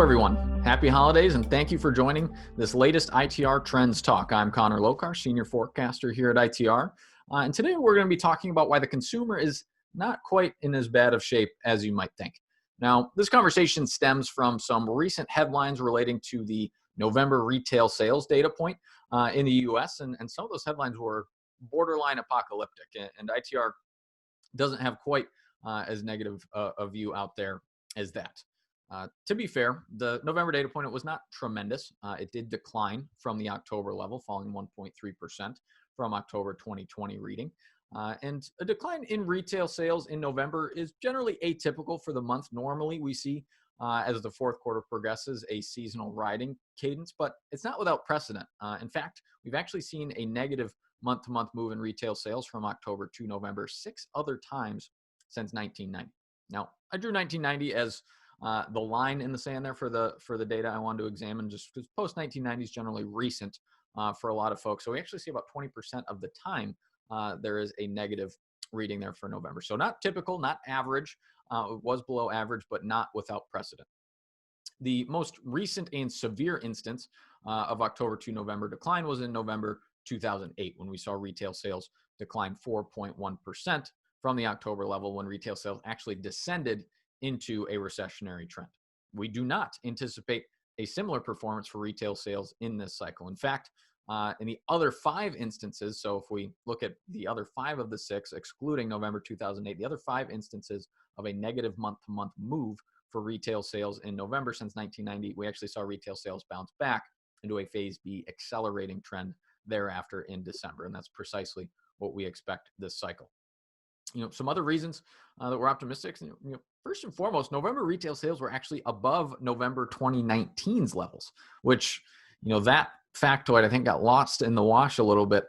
everyone. Happy holidays, and thank you for joining this latest ITR Trends Talk. I'm Connor Lokar, Senior Forecaster here at ITR. And today we're going to be talking about why the consumer is not quite in as bad of shape as you might think. Now, this conversation stems from some recent headlines relating to the November retail sales data point in the U.S., and some of those headlines were borderline apocalyptic, and ITR doesn't have quite as negative a view out there as that. To be fair, the November data point, it was not tremendous. It did decline from the October level, falling 1.3% from October 2020 reading. And a decline in retail sales in November is generally atypical for the month. Normally, we see, as the fourth quarter progresses, a seasonal riding cadence, but it's not without precedent. In fact, we've actually seen a negative month-to-month move in retail sales from October to November 6 other times since 1990. Now, I drew 1990 as the line in the sand there for the data I wanted to examine, just because post 1990 is generally recent for a lot of folks. So we actually see about 20% of the time there is a negative reading there for November. So not typical, not average. It was below average, but not without precedent. The most recent and severe instance of October to November decline was in November 2008, when we saw retail sales decline 4.1% from the October level, when retail sales actually descended into a recessionary trend. We do not anticipate a similar performance for retail sales in this cycle. In fact, in the other 5 instances, so if we look at the other 5 of the 6, excluding November 2008, the other 5 instances of a negative month-to-month move for retail sales in November since 1990, we actually saw retail sales bounce back into a phase B accelerating trend thereafter in December. And that's precisely what we expect this cycle. Some other reasons that we're optimistic. First and foremost, November retail sales were actually above November 2019's levels, which, that factoid I think got lost in the wash a little bit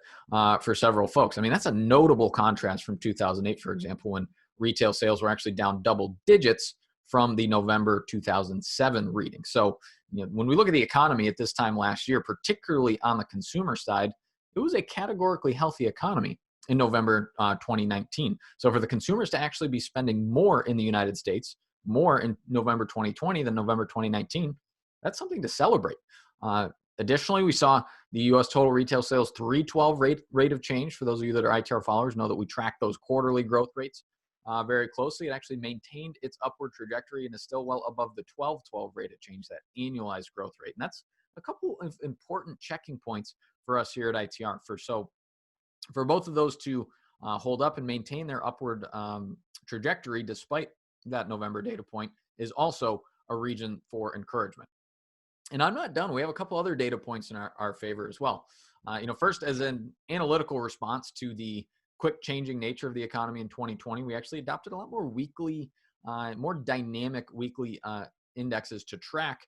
for several folks. I mean, that's a notable contrast from 2008, for example, when retail sales were actually down double digits from the November 2007 reading. So, when we look at the economy at this time last year, particularly on the consumer side, it was a categorically healthy economy in November 2019. So for the consumers to actually be spending more in the United States, more in November 2020 than November 2019, that's something to celebrate. Additionally, we saw the U.S. total retail sales 3/12 rate of change. For those of you that are ITR followers, know that we track those quarterly growth rates very closely. It actually maintained its upward trajectory and is still well above the 12/12 rate of change, that annualized growth rate. And that's a couple of important checking points for us here at ITR. For both of those to hold up and maintain their upward trajectory despite that November data point is also a reason for encouragement. And I'm not done. We have a couple other data points in our favor as well. First, as an analytical response to the quick changing nature of the economy in 2020, we actually adopted a lot more weekly, more dynamic weekly indexes to track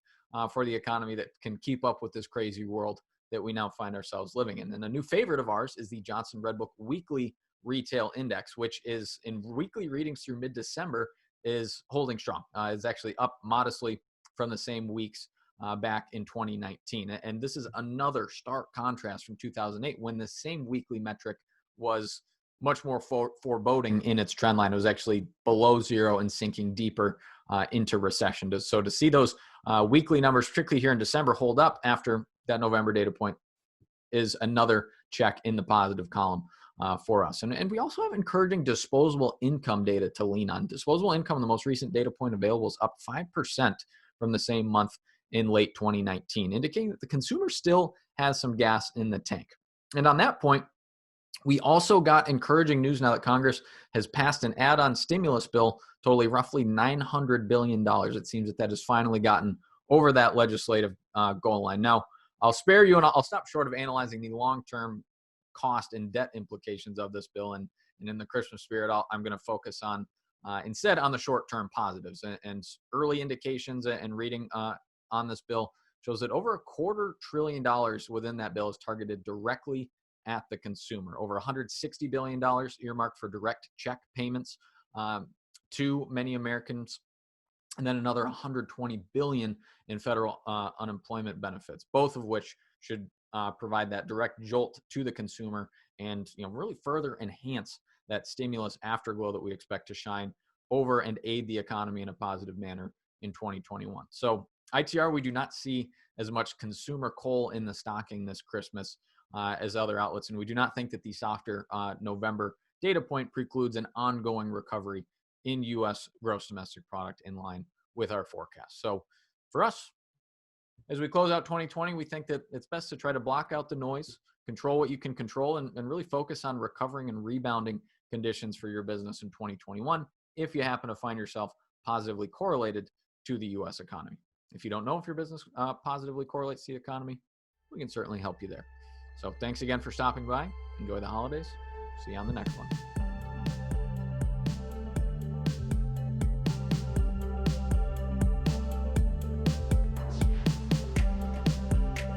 for the economy that can keep up with this crazy world that we now find ourselves living in. And a new favorite of ours is the Johnson Redbook Weekly Retail Index, which is in weekly readings through mid-December is holding strong. It's actually up modestly from the same weeks back in 2019. And this is another stark contrast from 2008, when the same weekly metric was much more foreboding in its trend line. It was actually below zero and sinking deeper into recession. So to see those weekly numbers, particularly here in December, hold up after that November data point is another check in the positive column for us. And we also have encouraging disposable income data to lean on. Disposable income, the most recent data point available, is up 5% from the same month in late 2019, indicating that the consumer still has some gas in the tank. And on that point, we also got encouraging news now that Congress has passed an add-on stimulus bill totaling roughly $900 billion. It seems that has finally gotten over that legislative goal line. Now, I'll spare you, and I'll stop short of analyzing the long-term cost and debt implications of this bill. And in the Christmas spirit, I'm going to focus on instead on the short-term positives. And early indications and reading on this bill shows that over $250 billion within that bill is targeted directly at the consumer. Over $160 billion earmarked for direct check payments to many Americans, and then another $120 billion in federal unemployment benefits, both of which should provide that direct jolt to the consumer and really further enhance that stimulus afterglow that we expect to shine over and aid the economy in a positive manner in 2021. So ITR, we do not see as much consumer coal in the stocking this Christmas as other outlets, and we do not think that the softer November data point precludes an ongoing recovery in U.S. gross domestic product in line with our forecast. So for us, as we close out 2020, we think that it's best to try to block out the noise, control what you can control, and really focus on recovering and rebounding conditions for your business in 2021 if you happen to find yourself positively correlated to the U.S. economy. If you don't know if your business positively correlates to the economy, we can certainly help you there. So thanks again for stopping by. Enjoy the holidays. See you on the next one.